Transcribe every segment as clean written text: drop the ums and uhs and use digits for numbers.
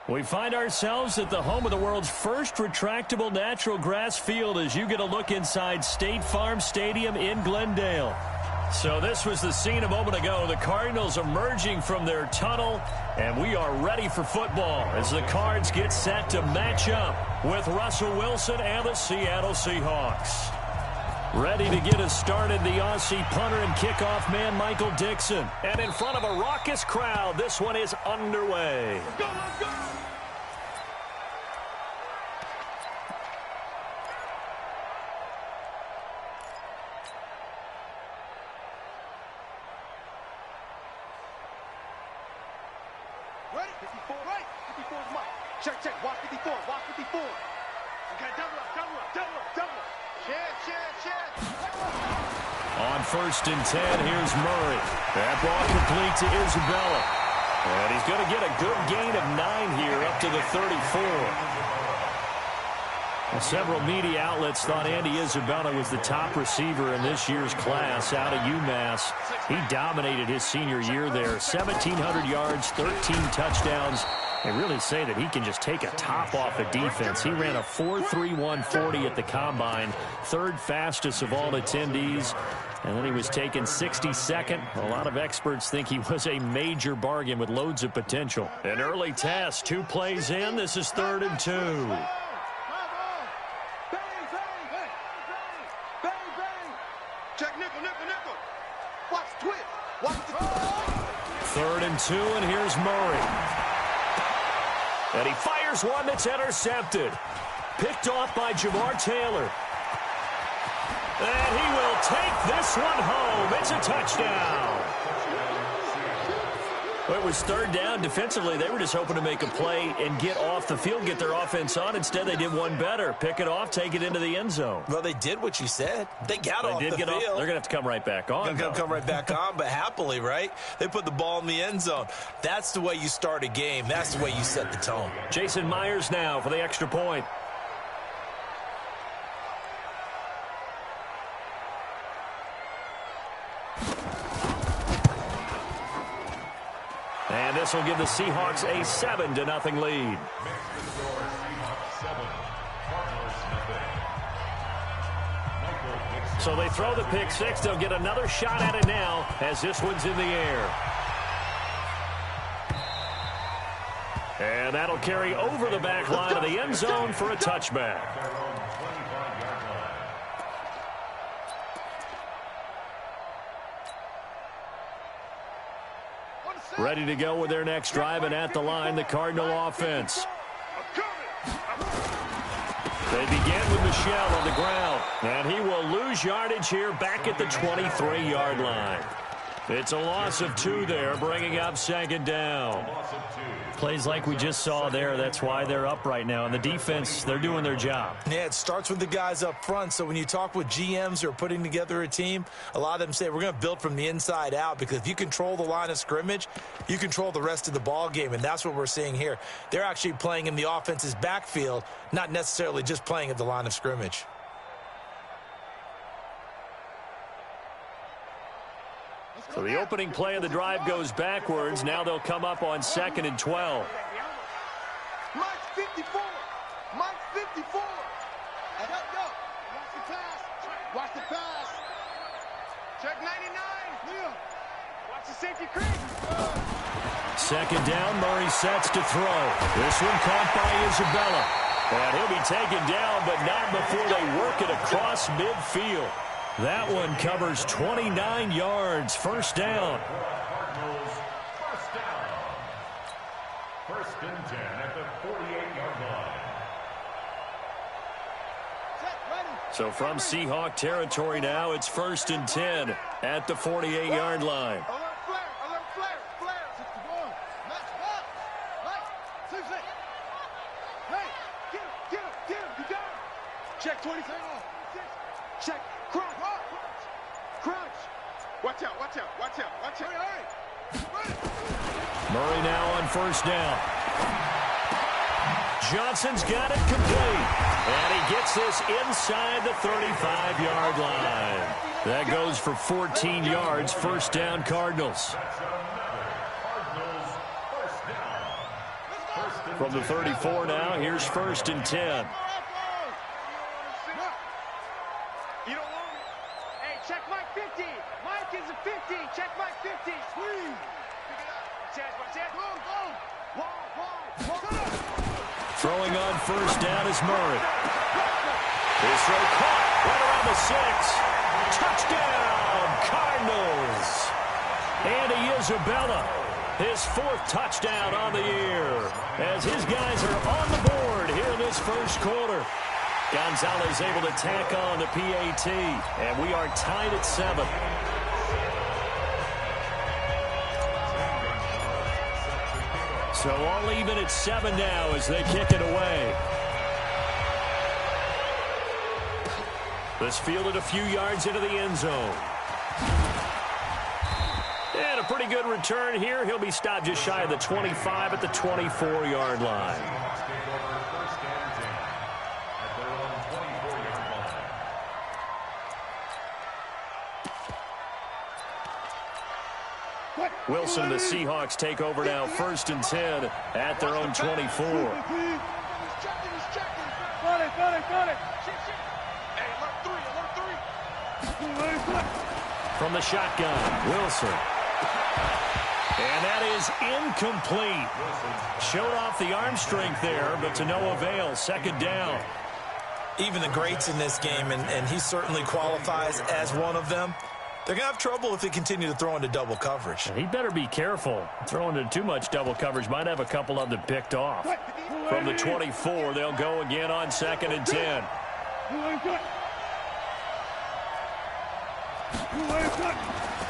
We find ourselves at the home of the world's first retractable natural grass field as you get a look inside State Farm Stadium in Glendale. So this was the scene a moment ago. The Cardinals emerging from their tunnel, and we are ready for football as the Cards get set to match up with Russell Wilson and the Seattle Seahawks. Ready to get us started, the Aussie punter and kickoff man, Michael Dixon. And in front of a raucous crowd, this one is underway. Go, let's go! Ready? 54, right? 54 is Mike. Check, watch 54, watch 54. Okay, double up. Share. On 1st and 10, here's Murray. That ball complete to Isabella. And he's going to get a good gain of 9 here up to the 34. Well, several media outlets thought Andy Isabella was the top receiver in this year's class out of UMass. He dominated his senior year there. 1,700 yards, 13 touchdowns. They really say that he can just take a top off a defense. He ran a 4.31 40 at the Combine, 3rd fastest of all attendees. And then he was taken 62nd. A lot of experts think he was a major bargain with loads of potential. An early test, 2 plays in. This is 3rd and 2. Check nickel. Watch twist. Watch the 3rd and 2, and here's Murray. And he fires one that's intercepted. Picked off by Jamar Taylor. And he will take this one home. It's a touchdown. Well, it was 3rd down. Defensively, they were just hoping to make a play and get off the field, get their offense on. Instead, they did one better. Pick it off, take it into the end zone. Well, they did what you said. They got off the field. They're going to have to come right back on. They're going to come right back on, but happily, right? They put the ball in the end zone. That's the way you start a game. That's the way you set the tone. Jason Myers now for the extra point. And this will give the Seahawks a 7-0 lead. So they throw the pick six. They'll get another shot at it now as this one's in the air. And that'll carry over the back line of the end zone for a touchback. Ready to go with their next drive, and at the line, the Cardinal offense. They begin with Michel on the ground, and he will lose yardage here back at the 23-yard line. It's a loss of 2 there, bringing up 2nd down. Plays like we just saw there, that's why they're up right now. And the defense, they're doing their job. Yeah, it starts with the guys up front. So when you talk with GMs who are putting together a team, a lot of them say we're going to build from the inside out, because if you control the line of scrimmage, you control the rest of the ball game, and that's what we're seeing here. They're actually playing in the offense's backfield, not necessarily just playing at the line of scrimmage. So the opening play of the drive goes backwards. Now they'll come up on 2nd and 12. Mike 54. Mike 54. And up, go. Watch the pass. Watch the pass. Check 99. Yeah. Watch the safety creep. 2nd down. Murray sets to throw. This one caught by Isabella. And he'll be taken down, but not before they work it across midfield. That one covers 29 yards. 1st down. First and 10 at the 48-yard line. So from Seahawk territory now, it's 1st and 10 at the 48-yard line. Alert flare. 61. Match up. Mike, 6. Hey, get him. You got him. Check 27. Check. Crunch. Watch out. Hurry. Murray now on 1st down. Johnson's got it complete. And he gets this inside the 35-yard line. That goes for 14 yards. 1st down, Cardinals. Cardinals, 1st down. 1st From the 34 now, here's 1st and 10. You don't want it. Hey, check Mike 50. Mike is a 50. Check Mike 50. Squeeze. Throwing on 1st down is Murray. His throw caught right around the 6. Touchdown, Cardinals. Andy Isabella, his 4th touchdown on the year, as his guys are on the board here in this first quarter. Gonzalez able to tack on the PAT, and we are tied at 7. So all even at 7 now as they kick it away. This fielded a few yards into the end zone. And a pretty good return here. He'll be stopped just shy of the 25 at the 24-yard line. Wilson, the Seahawks take over now 1st and 10 at their own 24. From the shotgun, Wilson. And that is incomplete. Showed off the arm strength there, but to no avail. 2nd down. Even the greats in this game, and he certainly qualifies as one of them, they're going to have trouble if they continue to throw into double coverage. He better be careful. Throwing into too much double coverage might have a couple of them picked off. From the 24, they'll go again on 2nd and 10.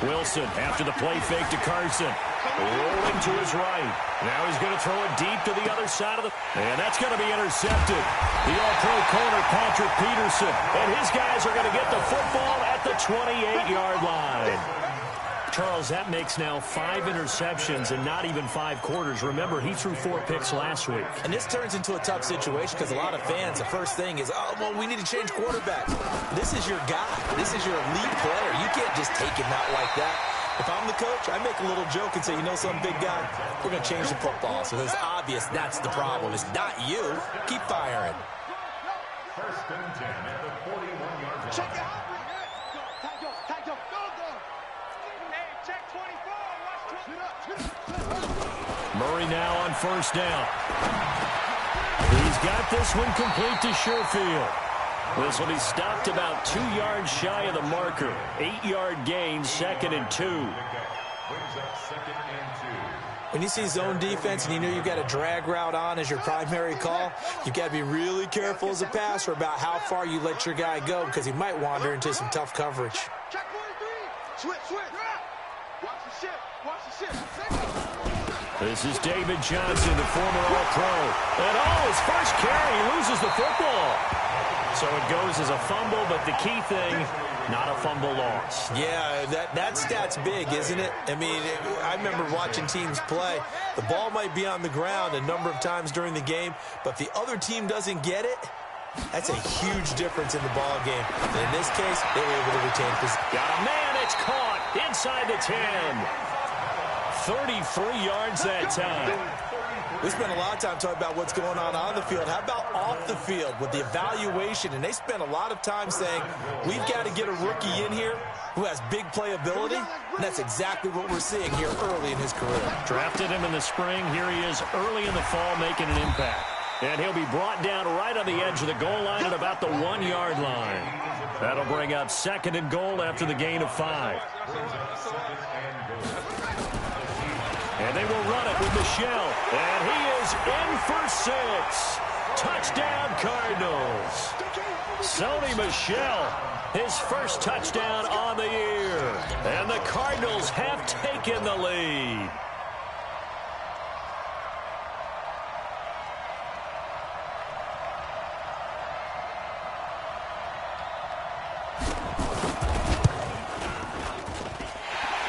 Wilson after the play fake to Carson. Rolling to his right. Now he's going to throw it deep to the other side of the... And that's going to be intercepted. The all-pro corner, Patrick Peterson. And his guys are going to get the football at the 28-yard line. Charles, that makes now 5 interceptions and not even 5 quarters. Remember, he threw 4 picks last week. And this turns into a tough situation because a lot of fans, the first thing is, oh, well, we need to change quarterbacks. This is your guy. This is your elite player. You can't just take him out like that. If I'm the coach, I make a little joke and say, you know something, big guy, we're going to change the football. So it's obvious that's the problem. It's not you. Keep firing. 1st and 10 at the 41-yard line. Check out. Check 24. Murray now on 1st down. He's got this one complete to Sherfield. This will be stopped about 2 yards shy of the marker. 8-yard gain, 2nd and 2. When you see zone defense and you know you've got a drag route on as your primary call, you've got to be really careful as a passer about how far you let your guy go because he might wander into some tough coverage. Check 23. Switch. Watch the ship. This is David Johnson, the former All-Pro. And his first carry, he loses the football. So it goes as a fumble, but the key thing, not a fumble loss. Yeah, that stat's big, isn't it? I mean, I remember watching teams play. The ball might be on the ground a number of times during the game, but if the other team doesn't get it, that's a huge difference in the ball game. And in this case, they were able to retain possession. Got a man, it's caught inside the 10. 33 yards that time. We spent a lot of time talking about what's going on the field. How about off the field with the evaluation? And they spent a lot of time saying, we've got to get a rookie in here who has big playability. And that's exactly what we're seeing here early in his career. Drafted him in the spring. Here he is early in the fall making an impact. And he'll be brought down right on the edge of the goal line at about the 1-yard line. That'll bring up 2nd and goal after the gain of 5. And they will run it with Michel. And he is in for 6. Touchdown, Cardinals. Sony Michel, his first touchdown on the year. And the Cardinals have taken the lead.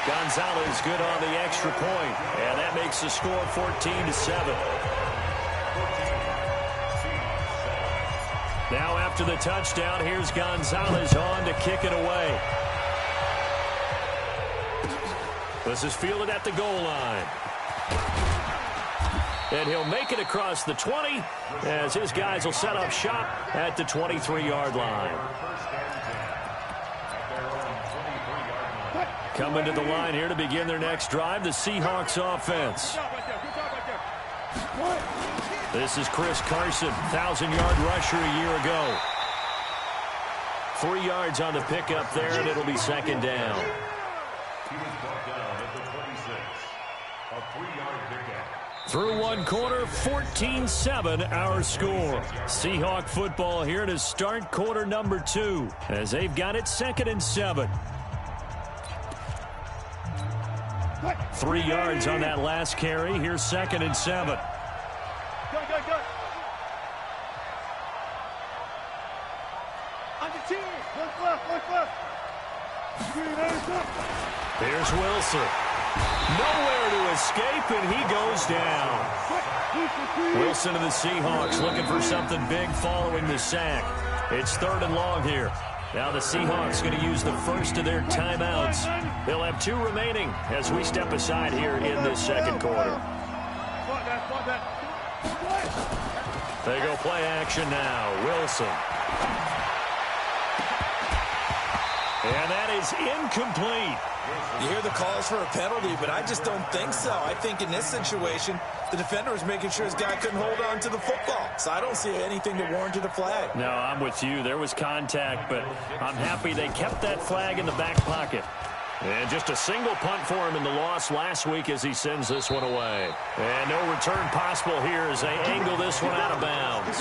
Gonzalez good on the extra point, and that makes the score 14-7. Now after the touchdown, here's Gonzalez on to kick it away. This is fielded at the goal line. And he'll make it across the 20 as his guys will set up shop at the 23-yard line. Coming to the line here to begin their next drive, the Seahawks offense. This is Chris Carson, 1,000-yard rusher a year ago. 3 yards on the pickup there, and it'll be second down. He was brought down at the 26. A 3-yard pickup. Through one quarter, 14-7 our score. Seahawk football here to start quarter number 2 as they've got it 2nd and 7. 3 yards on that last carry. Here's 2nd and 7. Go. On the team. Look left. Here's Wilson. Nowhere to escape, and he goes down. Wilson of the Seahawks looking for something big following the sack. It's 3rd and long here. Now the Seahawks going to use the first of their timeouts. They'll have 2 remaining as we step aside here in this second quarter. They go play action now. Wilson. And that is incomplete. You hear the calls for a penalty, but I just don't think so. I think in this situation, the defender was making sure his guy couldn't hold on to the football. So I don't see anything that warranted a flag. No, I'm with you. There was contact, but I'm happy they kept that flag in the back pocket. And just a single punt for him in the loss last week as he sends this one away. And no return possible here as they angle this one out of bounds.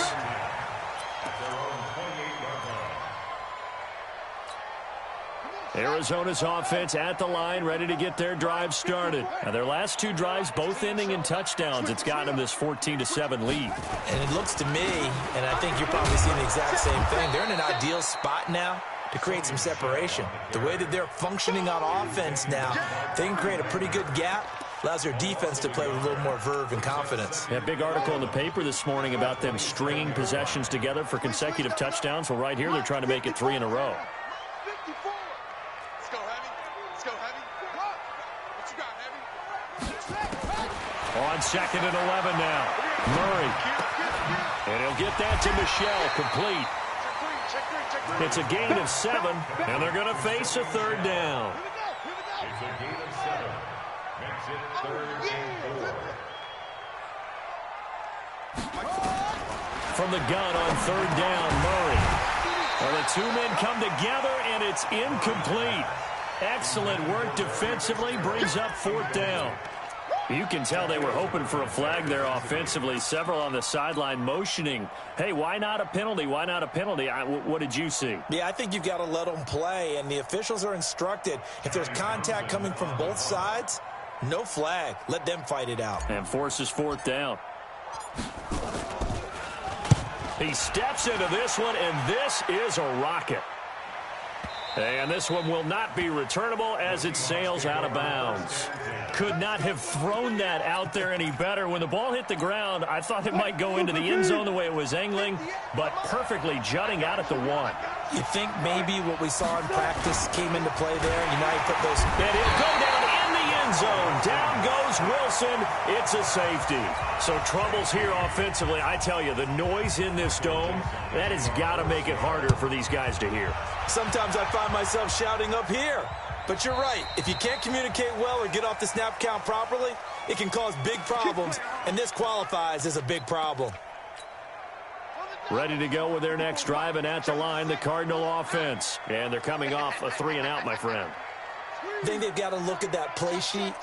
Arizona's offense at the line, ready to get their drive started. Now, their last 2 drives, both ending in touchdowns. It's gotten them this 14-7 lead. And it looks to me, and I think you're probably seeing the exact same thing, they're in an ideal spot now to create some separation. The way that they're functioning on offense now, they can create a pretty good gap. Allows their defense to play with a little more verve and confidence. Yeah, big article in the paper this morning about them stringing possessions together for consecutive touchdowns. Well, right here, they're trying to make it 3 in a row. On 2nd and 11 now. Murray. And he'll get that to Michelle, complete. It's a gain of 7, and they're going to face a 3rd down. It's a gain of 7. Makes it 3rd and 4. From the gun on 3rd down, Murray. Well, the 2 men come together, and it's incomplete. Excellent work defensively, brings up 4th down. You can tell they were hoping for a flag there offensively. Several on the sideline motioning, hey, why not a penalty? Why not a penalty? What did you see? Yeah, I think you've got to let them play, and the officials are instructed. If there's contact coming from both sides, no flag. Let them fight it out. And forces 4th down. He steps into this one, and this is a rocket. And this one will not be returnable as it sails out of bounds. Could not have thrown that out there any better. When the ball hit the ground, I thought it might go into the end zone the way it was angling, but perfectly jutting out at the 1. You think maybe what we saw in practice came into play there? You know, you put those... And he'll go down in the end zone. Down goes Wilson. It's a safety. So troubles here offensively. I tell you, the noise in this dome, that has got to make it harder for these guys to hear. Sometimes I find myself shouting up here. But you're right. If you can't communicate well or get off the snap count properly, it can cause big problems, and this qualifies as a big problem. Ready to go with their next drive, and at the line, the Cardinal offense. And they're coming off a 3 and out, my friend. I think they've got to look at that play sheet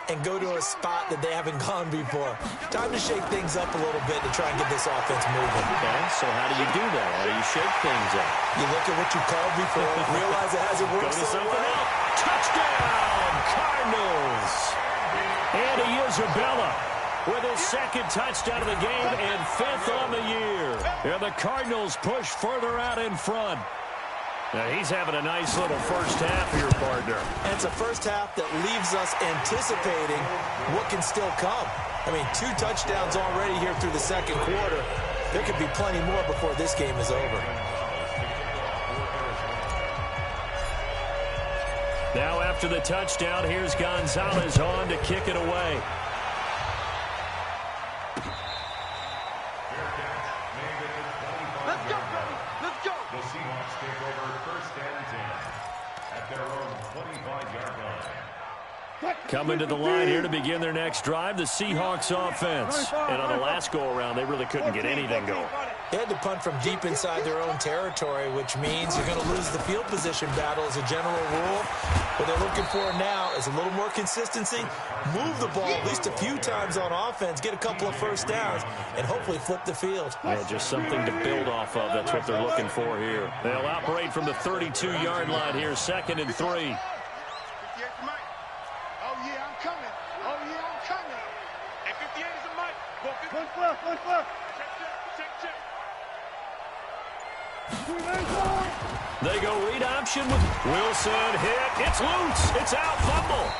and go to a spot that they haven't gone before. Time to shake things up a little bit to try and get this offense moving. Okay, so how do you do that? How do you shake things up? You look at what you called before, realize it hasn't worked so well. Touchdown, Cardinals! Andy Isabella with his 2nd touchdown of the game and 5th on the year. And the Cardinals push further out in front. Now, he's having a nice little first half here, partner. And it's a first half that leaves us anticipating what can still come. I mean, 2 touchdowns already here through the second quarter. There could be plenty more before this game is over. Now, after the touchdown, here's Gonzalez on to kick it away. Coming to the line here to begin their next drive, the Seahawks offense. And on the last go-around, they really couldn't get anything going. They had to punt from deep inside their own territory, which means you're going to lose the field position battle as a general rule. What they're looking for now is a little more consistency, move the ball at least a few times on offense, get a couple of first downs, and hopefully flip the field. Yeah, just something to build off of. That's what they're looking for here. They'll operate from the 32-yard line here, 2nd and 3. They go read option with Wilson. Hit. It's loose. It's out. Fumble.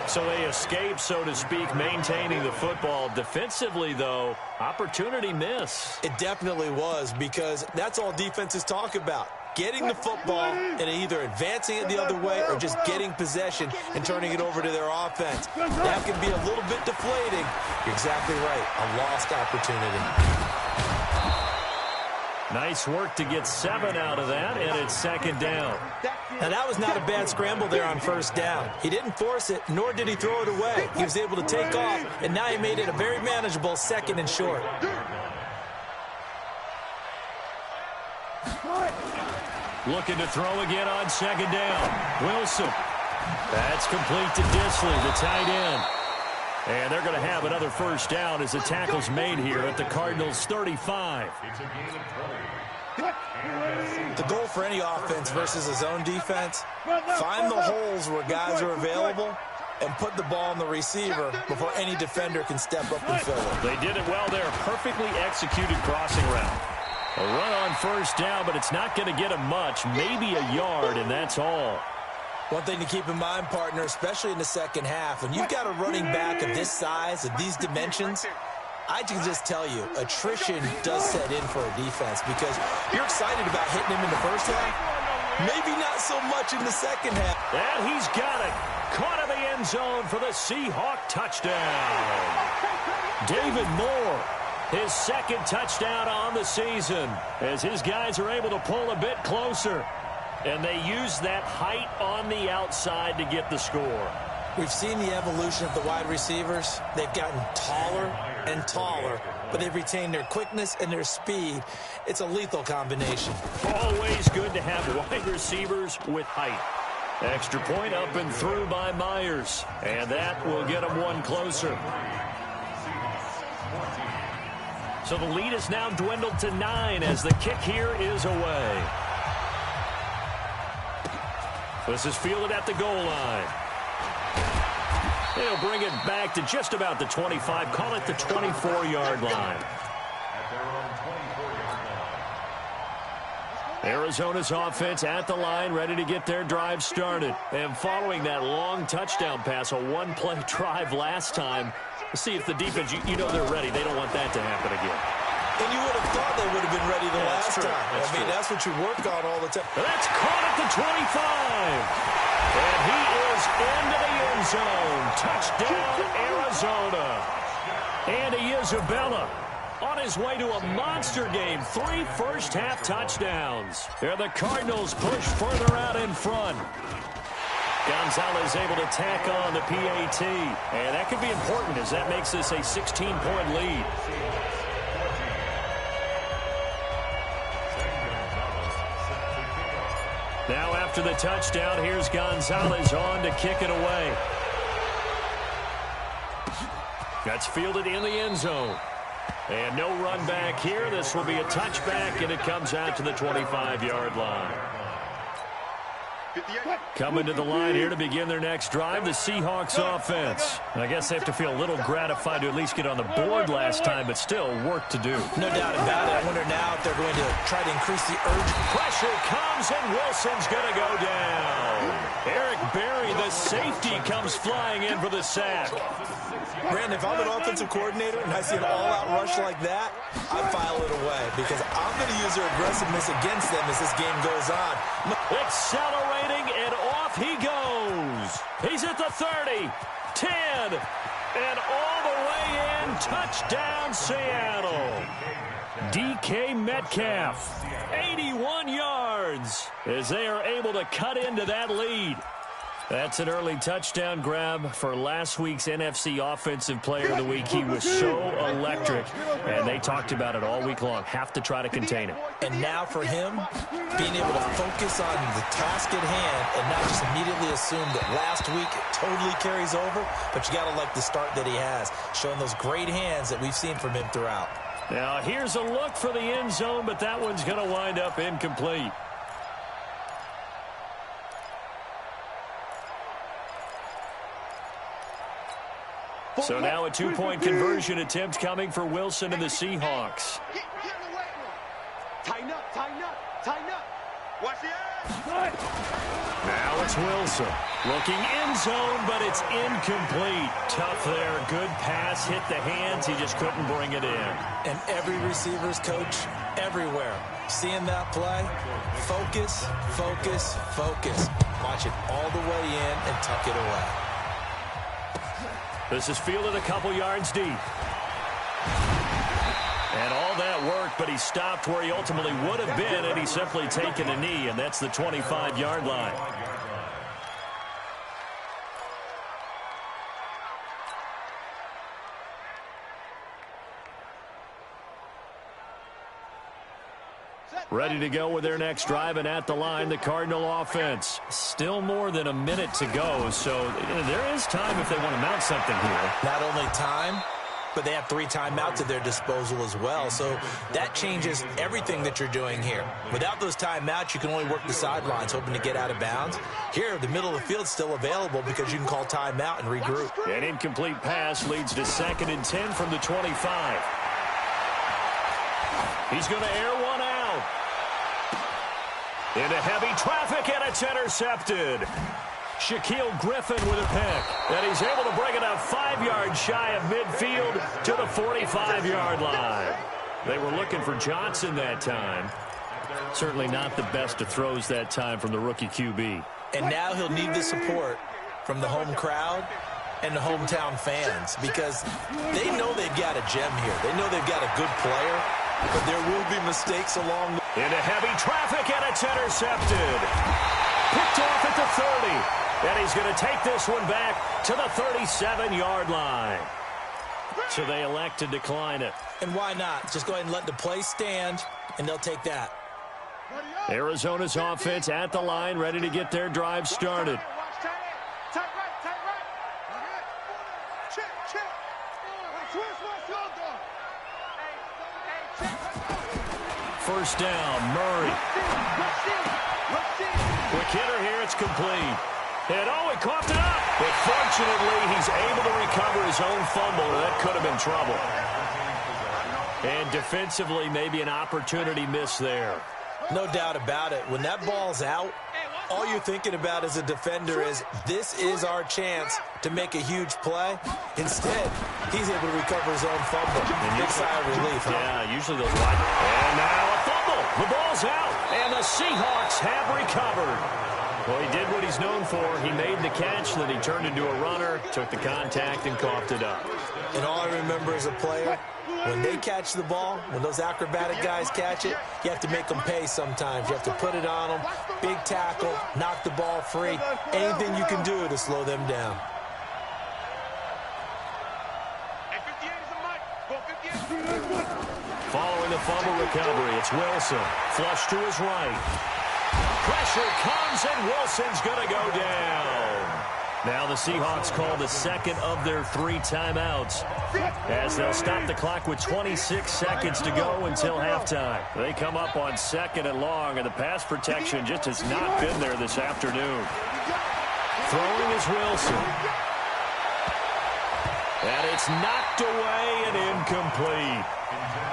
So they escape, so to speak, maintaining the football. Defensively, though, opportunity miss. It definitely was, because that's all defenses talk about. Getting the football and either advancing it the other way or just getting possession and turning it over to their offense. That can be a little bit deflating. You're exactly right. A lost opportunity. Nice work to get 7 out of that, and it's 2nd down. Now, that was not a bad scramble there on 1st down. He didn't force it, nor did he throw it away. He was able to take off, and now he made it a very manageable 2nd and short. Looking to throw again on 2nd down. Wilson. That's complete to Disley, the tight end. And they're going to have another 1st down as the tackle's made here at the Cardinals' 35. The goal for any offense versus a zone defense, find the holes where guys are available and put the ball on the receiver before any defender can step up and fill it. They did it well there. Perfectly executed crossing route. A run on 1st down, but it's not going to get him much. Maybe a yard, and that's all. One thing to keep in mind, partner, especially in the second half, when you've got a running back of this size, of these dimensions, I can just tell you, attrition does set in for a defense because you're excited about hitting him in the first half. Maybe not so much in the second half. And he's got it. Caught in the end zone for the Seahawk touchdown. David Moore, his 2nd touchdown on the season, as his guys are able to pull a bit closer. And they use that height on the outside to get the score. We've seen the evolution of the wide receivers. They've gotten taller and taller, but they've retained their quickness and their speed. It's a lethal combination. Always good to have wide receivers with height. Extra point up and through by Myers. And that will get them one closer. So the lead is now dwindled to 9 as the kick here is away. This is fielded at the goal line. They'll bring it back to just about the 25. Call it the 24-yard line. Arizona's offense at the line, ready to get their drive started. And following that long touchdown pass, a one-play drive last time, let's see if the defense, you know they're ready. They don't want that to happen again. And you would have thought they would have been ready the last time. That's what you work on all the time. That's caught at the 25. And he is into the end zone. Touchdown, Arizona. Andy Isabella on his way to a monster game. 3 first-half touchdowns. And the Cardinals push further out in front. Gonzalez able to tack on the PAT. And that could be important as that makes this a 16-point lead. Now after the touchdown, here's Gonzalez on to kick it away. That's fielded in the end zone. And no run back here. This will be a touchback, and it comes out to the 25-yard line. Coming to the line here to begin their next drive, the Seahawks offense. I guess they have to feel a little gratified to at least get on the board last time, but still work to do. No doubt about it. I wonder now if they're going to try to increase the urgency. Pressure comes, and Wilson's going to go down. Eric Berry, the safety, comes flying in for the sack. Brandon, if I'm an offensive coordinator and I see an all-out rush like that, I file it away because I'm going to use their aggressiveness against them as this game goes on. Accelerating, and off he goes. He's at the 30, 10, and all the way in. Touchdown, Seattle. DK Metcalf, 81 yards, as they are able to cut into that lead. That's an early touchdown grab for last week's NFC Offensive Player of the Week. He was so electric, and they talked about it all week long. Have to try to contain him. And now for him, being able to focus on the task at hand and not just immediately assume that last week totally carries over, but you got to like the start that he has, showing those great hands that we've seen from him throughout. Now here's a look for the end zone, but that one's going to wind up incomplete. So now a two-point conversion attempt coming for Wilson and the Seahawks. Tighten up, tighten up, tighten up. Watch the ass. Now it's Wilson. Looking end zone, but it's incomplete. Tough there. Good pass. Hit the hands. He just couldn't bring it in. And every receiver's coach everywhere, seeing that play, focus, focus, focus. Watch it all the way in and tuck it away. This is fielded a couple yards deep. And all that work, but he stopped where he ultimately would have been, and he's simply taken a knee, and that's the 25-yard line. Ready to go with their next drive, and at the line, the Cardinal offense. Still more than a minute to go, so there is time if they want to mount something here. Not only time, but they have 3 timeouts at their disposal as well, so that changes everything that you're doing here. Without those timeouts, you can only work the sidelines, hoping to get out of bounds. Here, the middle of the field's still available because you can call timeout and regroup. An incomplete pass leads to 2nd and 10 from the 25. He's going to air one out. Into heavy traffic, and it's intercepted. Shaquille Griffin with a pick. And he's able to bring it up 5 yards shy of midfield to the 45-yard line. They were looking for Johnson that time. Certainly not the best of throws that time from the rookie QB. And now he'll need the support from the home crowd and the hometown fans because they know they've got a gem here. They know they've got a good player, but there will be mistakes along the way. Into heavy traffic, and it's intercepted. Picked off at the 30. And he's going to take this one back to the 37-yard line. So they elect to decline it. And why not? Just go ahead and let the play stand, and they'll take that. Arizona's offense at the line, ready to get their drive started. First down, Murray. Quick hitter here, it's complete. And he coughed it up. But fortunately, he's able to recover his own fumble, or that could have been trouble. And defensively, maybe an opportunity miss there. No doubt about it. When that ball's out, all you're thinking about as a defender is, this is our chance to make a huge play. Instead, he's able to recover his own fumble. Big sigh of relief, huh? Yeah, usually those wide. And now a fumble. The ball's out, and the Seahawks have recovered. Well, he did what he's known for. He made the catch, then he turned into a runner, took the contact, and coughed it up. And all I remember as a player, when they catch the ball, when those acrobatic guys catch it, you have to make them pay sometimes. You have to put it on them, big tackle, knock the ball free. Anything you can do to slow them down. Following the fumble recovery, it's Wilson. Flush to his right. Pressure comes, and Wilson's going to go down. Now the Seahawks call the second of their 3 timeouts as they'll stop the clock with 26 seconds to go until halftime. They come up on 2nd and long, and the pass protection just has not been there this afternoon. Throwing is Wilson. And it's knocked away and incomplete.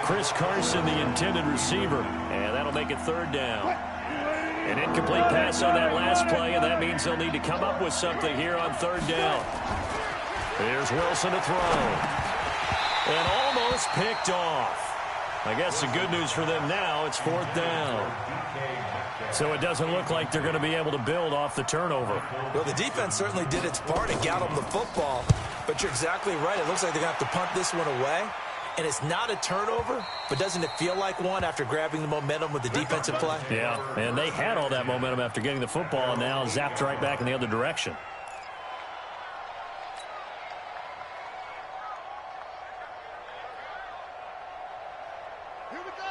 Chris Carson, the intended receiver, and that'll make it 3rd down. An incomplete pass on that last play, and that means they'll need to come up with something here on 3rd down. Here's Wilson to throw. And almost picked off. I guess the good news for them now, it's 4th down. So it doesn't look like they're going to be able to build off the turnover. Well, the defense certainly did its part and got them the football. But you're exactly right. It looks like they're going to have to punt this one away. and it's not a turnover, but doesn't it feel like one after grabbing the momentum with the defensive play? Yeah, and they had all that momentum after getting the football, and now zapped right back in the other direction.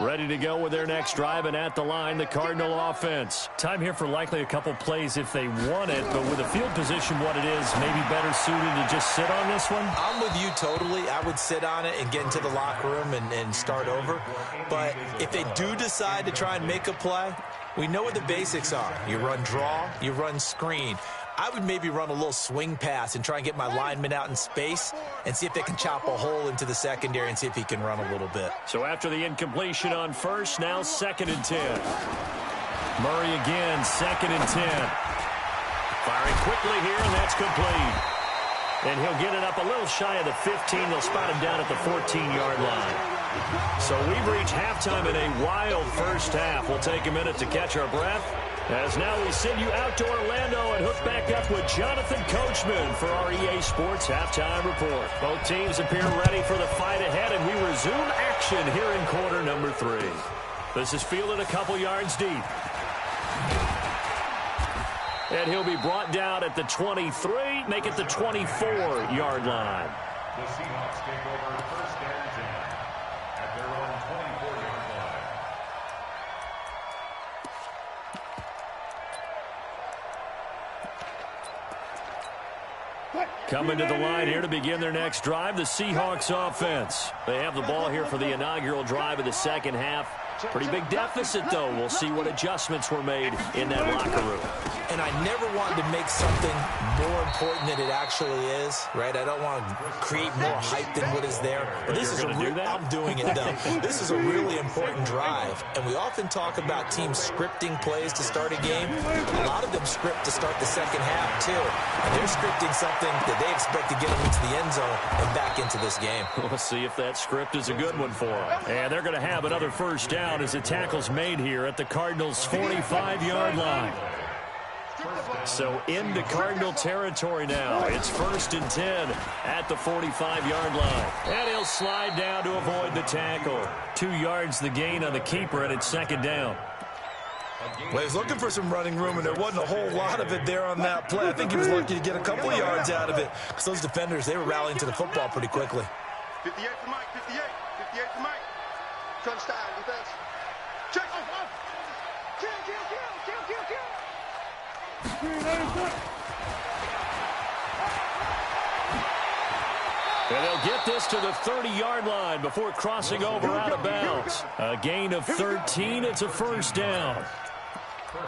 Ready to go with their next drive, and at the line, the Cardinal offense. Time here for likely a couple plays if they want it, but with the field position what it is, maybe better suited to just sit on this one? I'm with you totally. I would sit on it and get into the locker room and start over. But if they do decide to try and make a play, we know what the basics are. You run draw, you run screen. I would maybe run a little swing pass and try and get my lineman out in space and see if they can chop a hole into the secondary and see if he can run a little bit. So after the incompletion on first, now 2nd and 10. Murray again, 2nd and 10. Firing quickly here, and that's complete. And he'll get it up a little shy of the 15. They'll spot him down at the 14-yard line. So we've reached halftime in a wild first half. We'll take a minute to catch our breath, as now we send you out to Orlando and hook back up with Jonathan Coachman for our EA Sports Halftime Report. Both teams appear ready for the fight ahead, and we resume action here in quarter number 3. This is fielded a couple yards deep. And he'll be brought down at the 23, make it the 24-yard line. The Seahawks take over 1st and 10 at their own 24-yard line. Coming to the line here to begin their next drive, the Seahawks offense. They have the ball here for the inaugural drive of the second half. Pretty big deficit, though. We'll see what adjustments were made in that locker room. And I never wanted to make something more important than it actually is, right? I don't want to create more hype than what is there. But this is I'm doing it, though. This is a really important drive. And we often talk about teams scripting plays to start a game. A lot of them script to start the second half, too. And they're scripting something that they expect to get them into the end zone and back into this game. We'll see if that script is a good one for them. And they're going to have another first down as the tackle's made here at the Cardinals' 45-yard line. So into Cardinal territory now. It's 1st and 10 at the 45-yard line. And he'll slide down to avoid the tackle. 2 yards the gain on the keeper, and it's 2nd down. Well, he was looking for some running room, and there wasn't a whole lot of it there on that play. I think he was lucky to get a couple of yards out of it, because those defenders, they were rallying to the football pretty quickly. 58 for Mike, 58. 58 for Mike. Touchdown, defense. Check. Kill. And they'll get this to the 30-yard line before crossing over out of bounds. A gain of 13. It's a first down.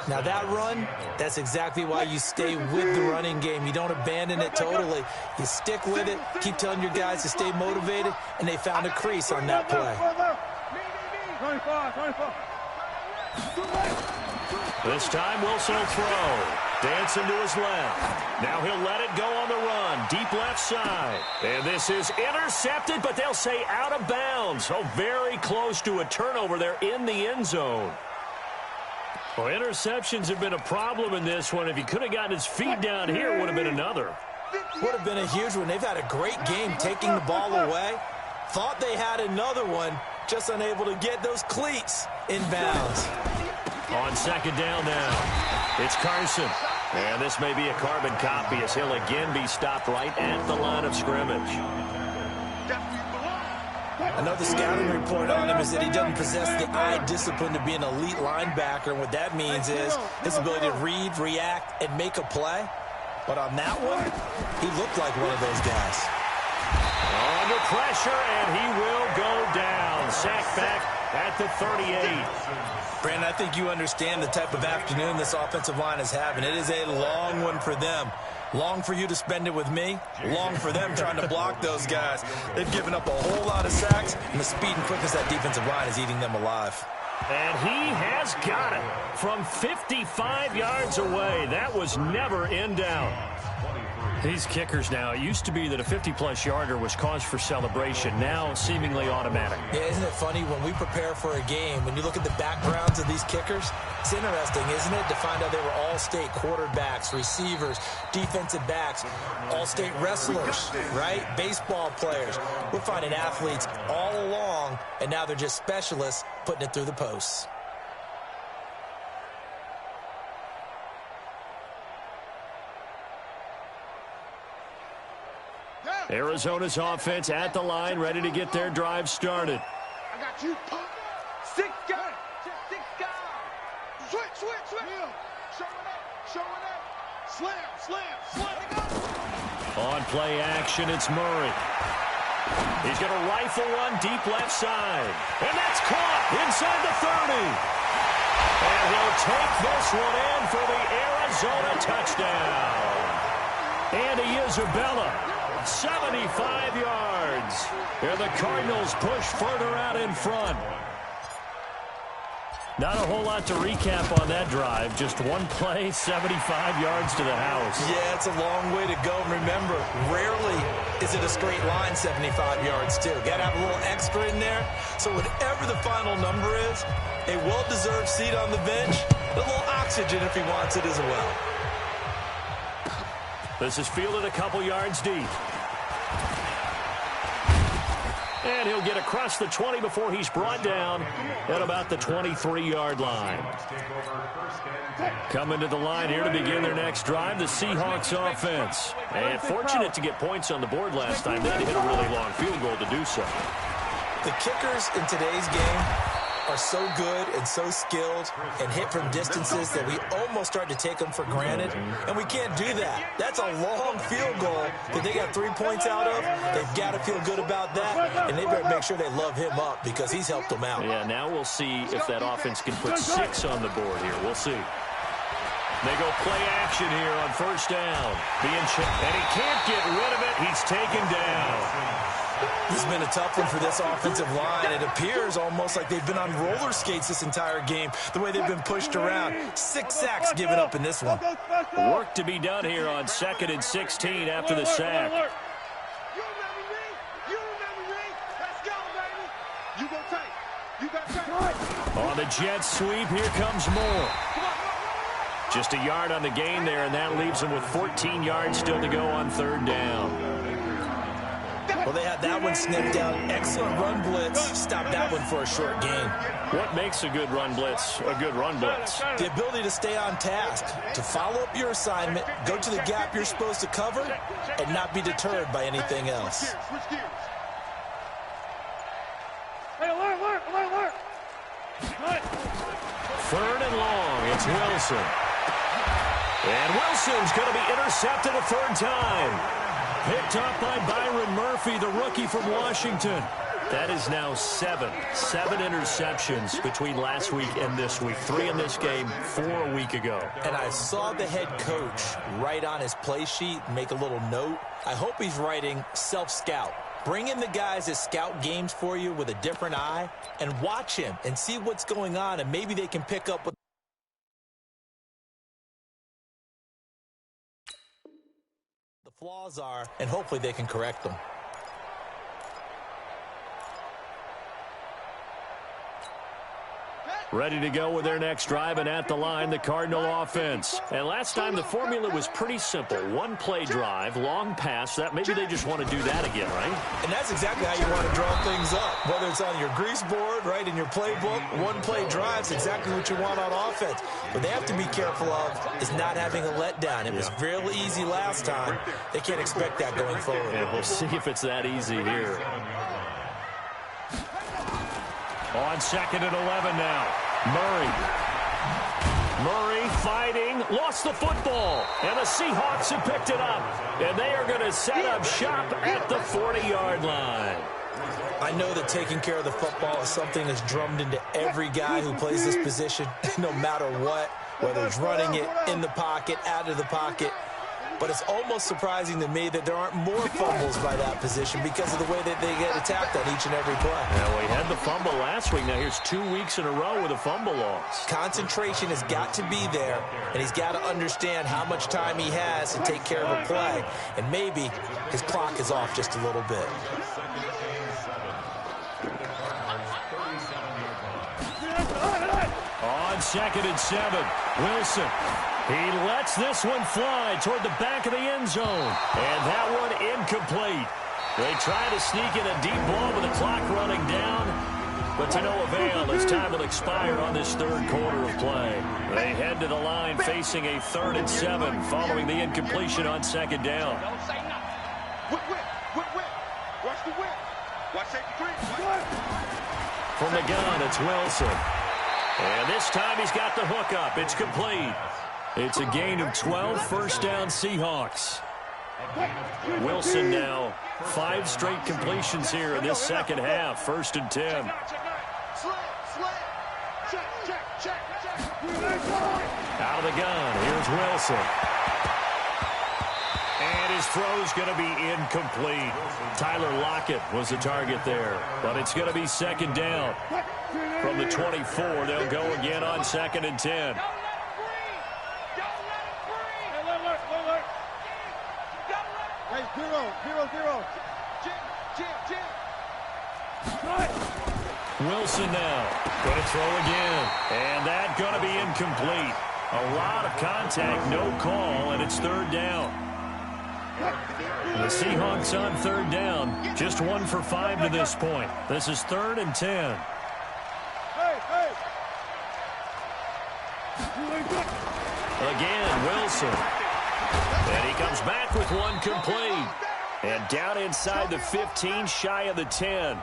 Now that run, that's exactly why you stay with the running game. You don't abandon it totally. You stick with it, keep telling your guys to stay motivated, and they found a crease on that play. This time Wilson will throw. Dancing to his left. Now he'll let it go on the run. Deep left side. And this is intercepted, but they'll say out of bounds. Oh, very close to a turnover there in the end zone. Well, interceptions have been a problem in this one. If he could have gotten his feet down here, it would have been another. Would have been a huge one. They've had a great game taking the ball away. Thought they had another one, just unable to get those cleats in bounds. On 2nd down now, it's Carson. And this may be a carbon copy as he'll again be stopped right at the line of scrimmage. I know the scouting report on him is that he doesn't possess the eye discipline to be an elite linebacker. And what that means is his ability to read, react, and make a play. But on that one, he looked like one of those guys. Under pressure, and he will go down. Sacked back at the 38. Brandon, I think you understand the type of afternoon this offensive line is having. It is a long one for them. Long for you to spend it with me. Long for them trying to block those guys. They've given up a whole lot of sacks, and the speed and quickness of that defensive line is eating them alive. And he has got it from 55 yards away. That was never in doubt. These kickers now, it used to be that a 50-plus yarder was cause for celebration. Now, seemingly automatic. Yeah, isn't it funny when we prepare for a game, when you look at the backgrounds of these kickers, it's interesting, isn't it, to find out they were all-state quarterbacks, receivers, defensive backs, all-state wrestlers, right? Baseball players. We're finding athletes all along, and now they're just specialists putting it through the posts. Arizona's offense at the line, ready to get their drive started. I got you. 6 guys. 6 guys. Switch. Showing up. Slam. On play action, it's Murray. He's going to rifle one deep left side. And that's caught inside the 30. And he'll take this one in for the Arizona touchdown. Andy Isabella. 75 yards. And the Cardinals push further out in front. Not a whole lot to recap on that drive. Just one play, 75 yards to the house. Yeah, it's a long way to go. And remember, rarely is it a straight line 75 yards, too. Got to have a little extra in there. So whatever the final number is, a well-deserved seat on the bench, a little oxygen if he wants it as well. This is fielded a couple yards deep. And he'll get across the 20 before he's brought down at about the 23-yard line. Coming to the line here to begin their next drive, the Seahawks offense. And fortunate to get points on the board last time. They had to hit a really long field goal to do so. The kickers in today's game are so good and so skilled and hit from distances that we almost start to take them for granted, and we can't do that. That's a long field goal that they got 3 points out of. They've got to feel good about that, and they better make sure they love him up because he's helped them out. Yeah, now we'll see if that offense can put 6 on the board here. We'll see. They go play action here on first down. And he can't get rid of it. He's taken down. This has been a tough one for this offensive line. It appears almost like they've been on roller skates this entire game, the way they've been pushed around. 6 sacks given up in this one. Work to be done here on 2nd and 16 after the sack. You remember me. Let's go, baby. You go tight. You got tight. On the jet sweep, here comes Moore. Just a yard on the gain there, and that leaves them with 14 yards still to go on 3rd down. Well, they had that one snipped down. Excellent run blitz. Stop that one for a short gain. What makes a good run blitz a good run blitz? The ability to stay on task, to follow up your assignment, go to the gap you're supposed to cover, and not be deterred by anything else. Third and long. It's Wilson. And Wilson's going to be intercepted a 3rd time. Picked up by Byron Murphy, the rookie from Washington. That is now 7 interceptions between last week and this week. 3 in this game, 4 a week ago. And I saw the head coach write on his play sheet, make a little note. I hope he's writing self-scout. Bring in the guys that scout games for you with a different eye and watch him and see what's going on, and maybe they can pick up what the flaws are, and hopefully they can correct them. Ready to go with their next drive, and at the line, the Cardinal offense. And last time, the formula was pretty simple. 1-play drive, long pass. That maybe they just want to do that again, right? And that's exactly how you want to draw things up. Whether it's on your grease board, right, in your playbook, 1-play drive's exactly what you want on offense. What they have to be careful of is not having a letdown. It was real easy last time. They can't expect that going forward. And we'll see if it's that easy here. On 2nd and 11 now. Murray fighting, lost the football, and the Seahawks have picked it up, and they are going to set up shop at the 40-yard line. I know that taking care of the football is something that's drummed into every guy who plays this position, no matter what, whether it's running it, in the pocket, out of the pocket. but it's almost surprising to me that there aren't more fumbles by that position because of the way that they get attacked on each and every play. Yeah, we had the fumble last week. Now here's 2 weeks in a row with a fumble loss. Concentration has got to be there, and he's got to understand how much time he has to take care of a play, and maybe his clock is off just a little bit. On 2nd and 7, Wilson. He lets this one fly toward the back of the end zone. And that one incomplete. They try to sneak in a deep ball with the clock running down, but to no avail as time will expire on this third quarter of play. They head to the line facing a 3rd and 7 following the incompletion on 2nd down. Whip. Watch the whip. Watch safety 3. From the gun, it's Wilson. And this time he's got the hook up. It's complete. It's a gain of 12, first down Seahawks. Wilson now 5 straight completions here in this second half. 1st and 10. Out of the gun, here's Wilson. And his throw's going to be incomplete. Tyler Lockett was the target there, but it's going to be 2nd down. From the 24, they'll go again on 2nd and 10. Hey, 0. Wilson now going to throw again, and that's going to be incomplete. A lot of contact, no call, and it's 3rd down. The Seahawks on 3rd down, just 1 for 5 to this point. This is 3rd and 10. Again, Wilson. And he comes back with one complete. And down inside the 15, shy of the 10.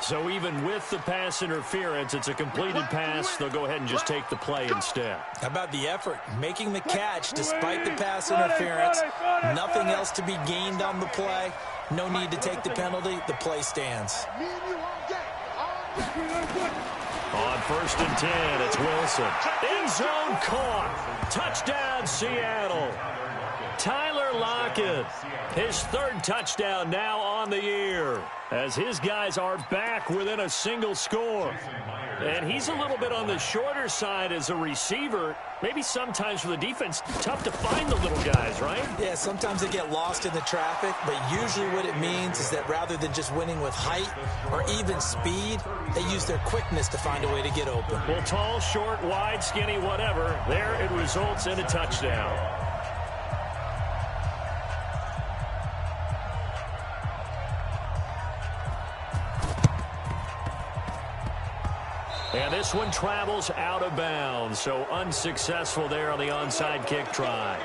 So even with the pass interference, it's a completed pass. They'll go ahead and just take the play instead. How about the effort? Making the catch despite the pass interference. Nothing else to be gained on the play. No need to take the penalty. The play stands. On 1st and 10, it's Wilson. End zone caught. Touchdown, Seattle. Tyler Lockett, his 3rd touchdown now on the year, as his guys are back within a single score. And he's a little bit on the shorter side as a receiver. Maybe sometimes for the defense, tough to find the little guys, right? Yeah, sometimes they get lost in the traffic, but usually what it means is that rather than just winning with height or even speed, they use their quickness to find a way to get open. Well, tall, short, wide, skinny, whatever, there it results in a touchdown. And this one travels out of bounds, so unsuccessful there on the onside kick try.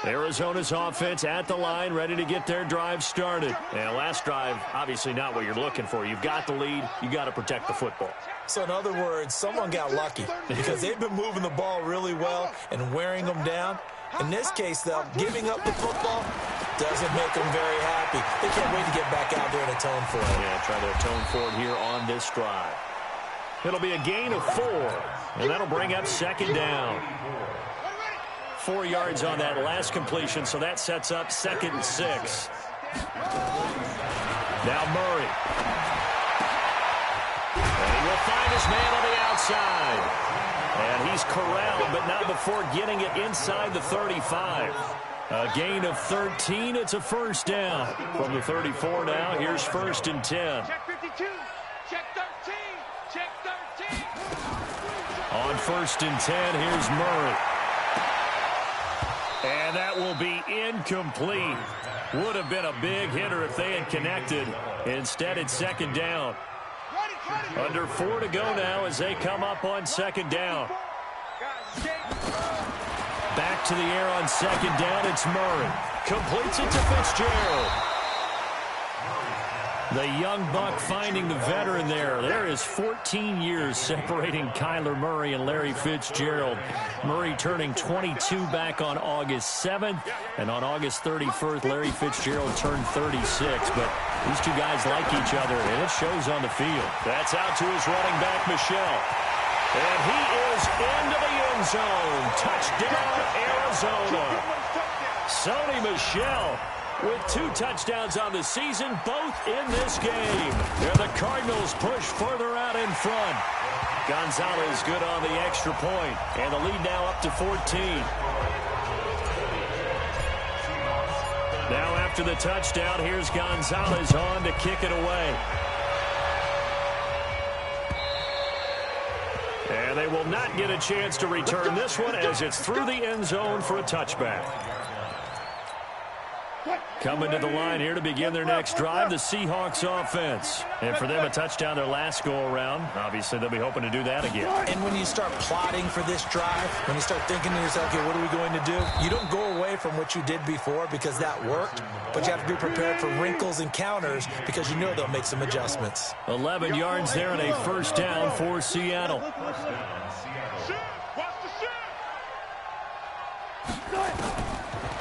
Arizona's offense at the line, ready to get their drive started. And last drive, obviously not what you're looking for. You've got the lead. You got to protect the football. So in other words, someone got lucky because they've been moving the ball really well and wearing them down. In this case, though, giving up the football doesn't make them very happy. They can't wait to get back out there and atone for it. Yeah, try to atone for it here on this drive. It'll be a gain of 4, and that'll bring up 2nd down. 4 yards on that last completion, so that sets up 2nd and 6. Now Murray. And he will find his man on the outside. And he's corralled, but not before getting it inside the 35. A gain of 13. It's a 1st down. From the 34 now, here's 1st and 10. Check 52. Check 13. Check 13. On 1st and 10, here's Murray. And that will be incomplete. Would have been a big hitter if they had connected. Instead, it's 2nd down. Under 4 to go now as they come up on 2nd down. Back to the air on 2nd down, it's Murray. Completes it to Fitzgerald. The young buck finding the veteran there. There is 14 years separating Kyler Murray and Larry Fitzgerald. Murray turning 22 back on August 7th. And on August 31st, Larry Fitzgerald turned 36. But these two guys like each other, and it shows on the field. That's out to his running back, Michel. And he is goes into the end zone. Touchdown, Arizona. Sony Michel with 2 touchdowns on the season, both in this game. And the Cardinals push further out in front. Gonzalez good on the extra point, and the lead now up to 14. Now after the touchdown, here's Gonzalez on to kick it away. And they will not get a chance to return this one as it's through the end zone for a touchback. Coming to the line here to begin their next drive, the Seahawks offense. And for them, a touchdown their last go-around. Obviously, they'll be hoping to do that again. And when you start plotting for this drive, when you start thinking to yourself, okay, what are we going to do? You don't go away from what you did before because that worked, but you have to be prepared for wrinkles and counters because you know they'll make some adjustments. 11 yards there and a first down for Seattle.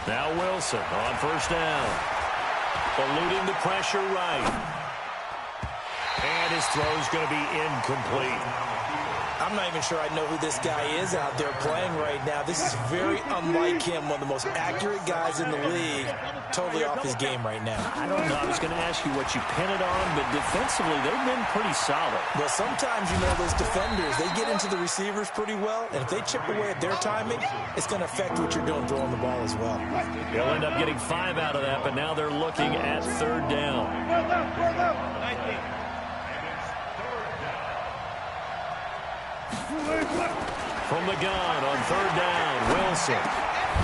Now Wilson on first down. Eluding the pressure right. And his throw's going to be incomplete. I'm not even sure I know who this guy is out there playing right now. This is very unlike him, one of the most accurate guys in the league. Totally off his game right now. I don't know. I was going to ask you what you pin it on, but defensively, they've been pretty solid. Well, sometimes, you know, those defenders, they get into the receivers pretty well, and if they chip away at their timing, it's going to affect what you're doing throwing the ball as well. They'll end up getting 5 out of that, but now they're looking at third down. From the gun on third down, Wilson.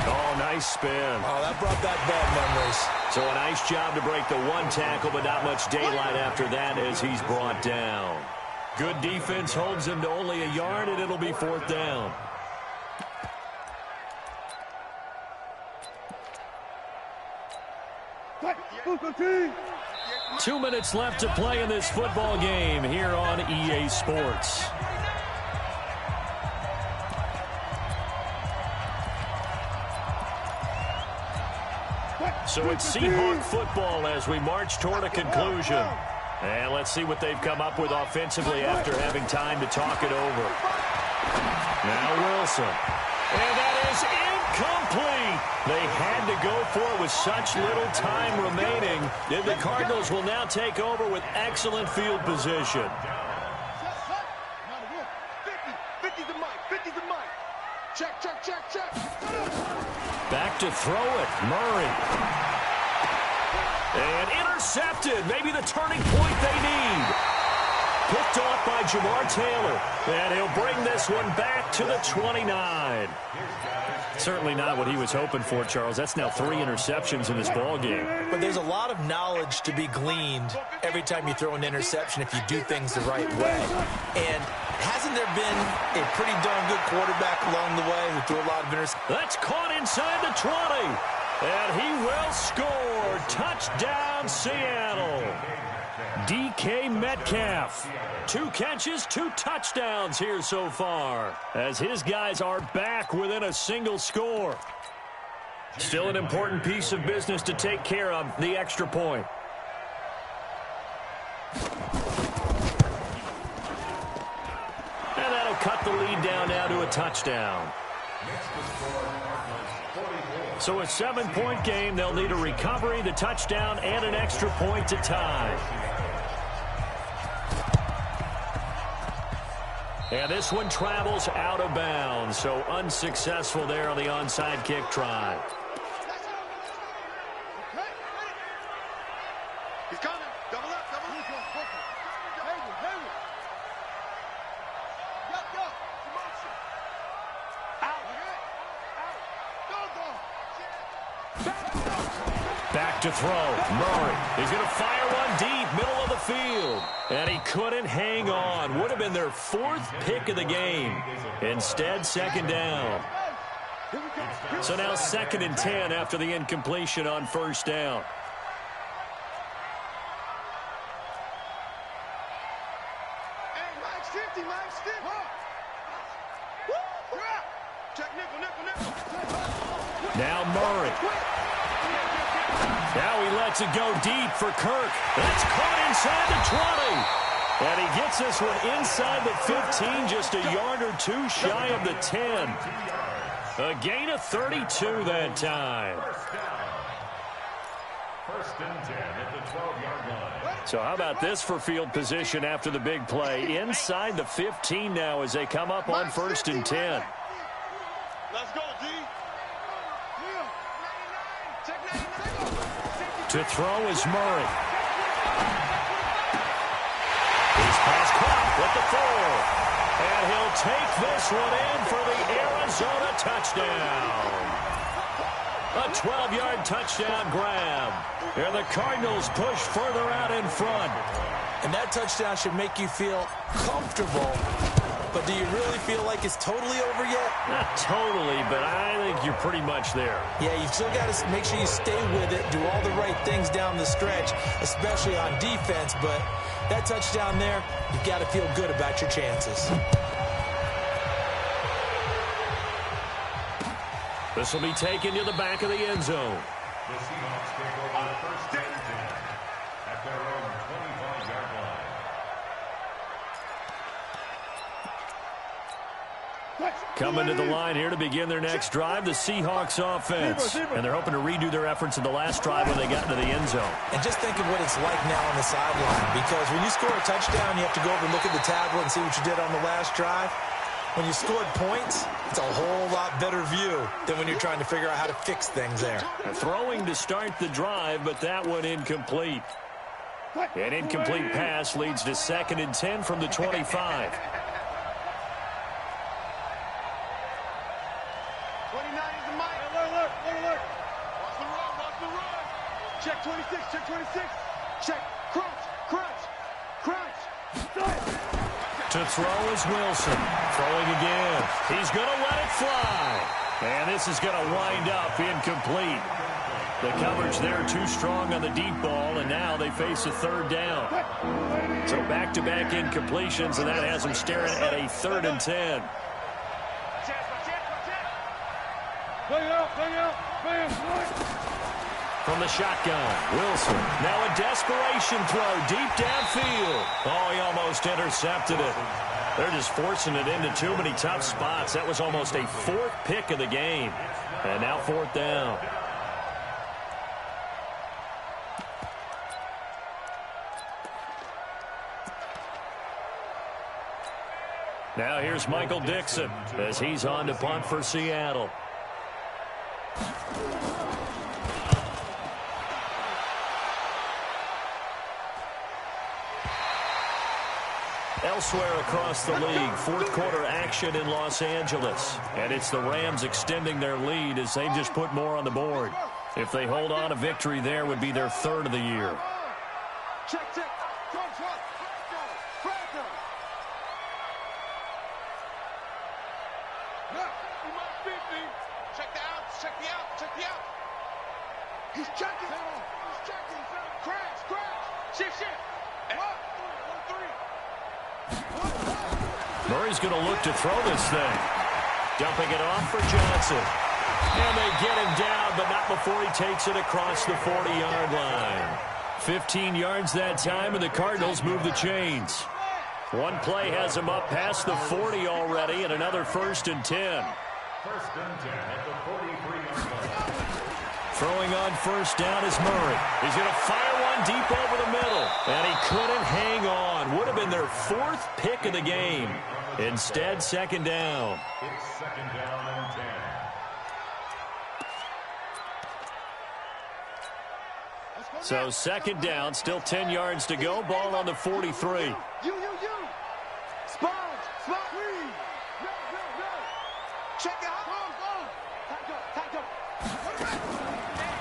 Oh, nice spin. Oh, that brought back bad memories. So a nice job to break the 1 tackle, but not much daylight after that as he's brought down. Good defense holds him to only a yard, and it'll be fourth down. Two minutes left to play in this football game here on EA Sports. So it's Seahawk football as we march toward a conclusion. And let's see what they've come up with offensively after having time to talk it over. Now Wilson. And that is incomplete. They had to go for it with such little time remaining. And the Cardinals will now take over with excellent field position. 50 to Mike. 50 to Mike. Check, check, check, check. Back to throw it. Murray. And intercepted. Maybe the turning point they need. Picked off by Jamar Taylor. And he'll bring this one back to the 29. Certainly not what he was hoping for, Charles. That's now 3 interceptions in this ball game. But there's a lot of knowledge to be gleaned every time you throw an interception if you do things the right way. And hasn't there been a pretty darn good quarterback along the way who threw a lot of interceptions? That's caught inside the 20. And he will score. Touchdown, Seattle. DK Metcalf. 2 catches, 2 touchdowns here so far, as his guys are back within a single score. Still an important piece of business to take care of, the extra point. And that'll cut the lead down now to a touchdown. So a 7-point game. They'll need a recovery, the touchdown, and an extra point to tie. And this one travels out of bounds, so unsuccessful there on the onside kick try. He's coming. Double up, double up. Hayward. Go. Motion. Out. Go. Back to throw. Murray. He's going to fire one deep, middle of the field. And he couldn't hang on. Would have been their 4th pick of the game. Instead, second down. So now 2nd and 10 after the incompletion on first down. Hey, Mike's 50, Mike's 50. Check nickel. Now Murray. Now he lets it go deep for Kirk. That's caught inside the 20. And he gets this one inside the 15, just a yard or two shy of the 10. A gain of 32 that time. First and 10 at the 12-yard line. So how about this for field position after the big play? Inside the 15 now as they come up on first and 10. Let's go, D. To throw is Murray. He's past caught with the 4. And he'll take this one in for the Arizona touchdown. A 12-yard touchdown grab. And the Cardinals push further out in front. And that touchdown should make you feel comfortable. But do you really feel like it's totally over yet? Not totally, but I think you're pretty much there. Yeah, you've still got to make sure you stay with it, do all the right things down the stretch, especially on defense. But that touchdown there, you've got to feel good about your chances. This will be taken to the back of the end zone. The Seahawks take over first and 10 at their own 25-yard line. Coming to the line here to begin their next drive, the Seahawks offense. And they're hoping to redo their efforts in the last drive when they got into the end zone. And just think of what it's like now on the sideline. Because when you score a touchdown, you have to go over and look at the tablet and see what you did on the last drive. When you scored points, it's a whole lot better view than when you're trying to figure out how to fix things there. Throwing to start the drive, but that one incomplete. An incomplete pass leads to 2nd and 10 from the 25. 29 is the mic. Alert. Watch the run. Check 26, check 26. Check, crunch. To throw is Wilson. Throwing again. He's going to let it fly. And this is going to wind up incomplete. The coverage there too strong on the deep ball, and now they face a 3rd down. So back-to-back incompletions, and that has them staring at a 3rd and 10. From the shotgun, Wilson. Now a desperation throw deep downfield. Oh, he almost intercepted it. They're just forcing it into too many tough spots. That was almost a 4th pick of the game. And now 4th down. Now here's Michael Dixon as he's on to punt for Seattle. Elsewhere across the league, 4th quarter action in Los Angeles. And it's the Rams extending their lead as they just put more on the board. If they hold on, a victory there would be their 3rd of the year. Check. Check the outs. He's checking. Crash. Shift. 1, 3. Murray's going to look to throw this thing. Dumping it off for Johnson. And they get him down, but not before he takes it across the 40-yard line. 15 yards that time, and the Cardinals move the chains. One play has them up past the 40 already, and another 1st and 10. First and 10 at the 43-yard line. Throwing on 1st down is Murray. He's going to fire one deep over the middle. And he couldn't hang on. Would have been their 4th pick of the game. Instead, 2nd down. It's 2nd down and 10. So 2nd down, still 10 yards to go. Ball on the 43. You. Sponge. Check it out.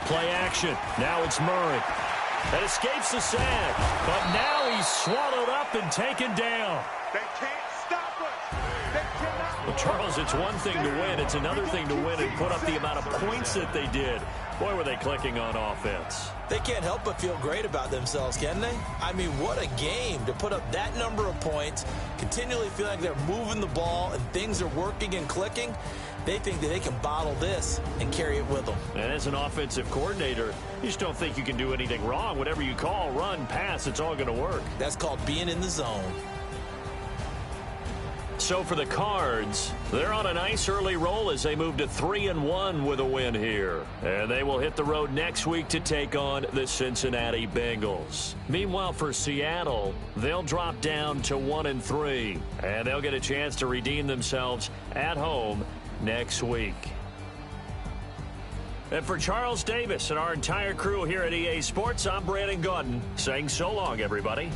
Play action. Now it's Murray. That escapes the sack. But now he's swallowed up and taken down. They can't stop us. They cannot. Well, Charles, it's one thing to win. It's another thing to win and put up the amount of points that they did. Boy, were they clicking on offense. They can't help but feel great about themselves, can they? I mean, what a game to put up that number of points, continually feeling like they're moving the ball and things are working and clicking. They think that they can bottle this and carry it with them. And as an offensive coordinator, you just don't think you can do anything wrong. Whatever you call, run, pass, it's all going to work. That's called being in the zone. So for the Cards, they're on a nice early roll as they move to 3-1 with a win here. And they will hit the road next week to take on the Cincinnati Bengals. Meanwhile, for Seattle, they'll drop down to 1-3. And they'll get a chance to redeem themselves at home next week. And for Charles Davis and our entire crew here at EA Sports, I'm Brandon Gaudin saying so long, everybody.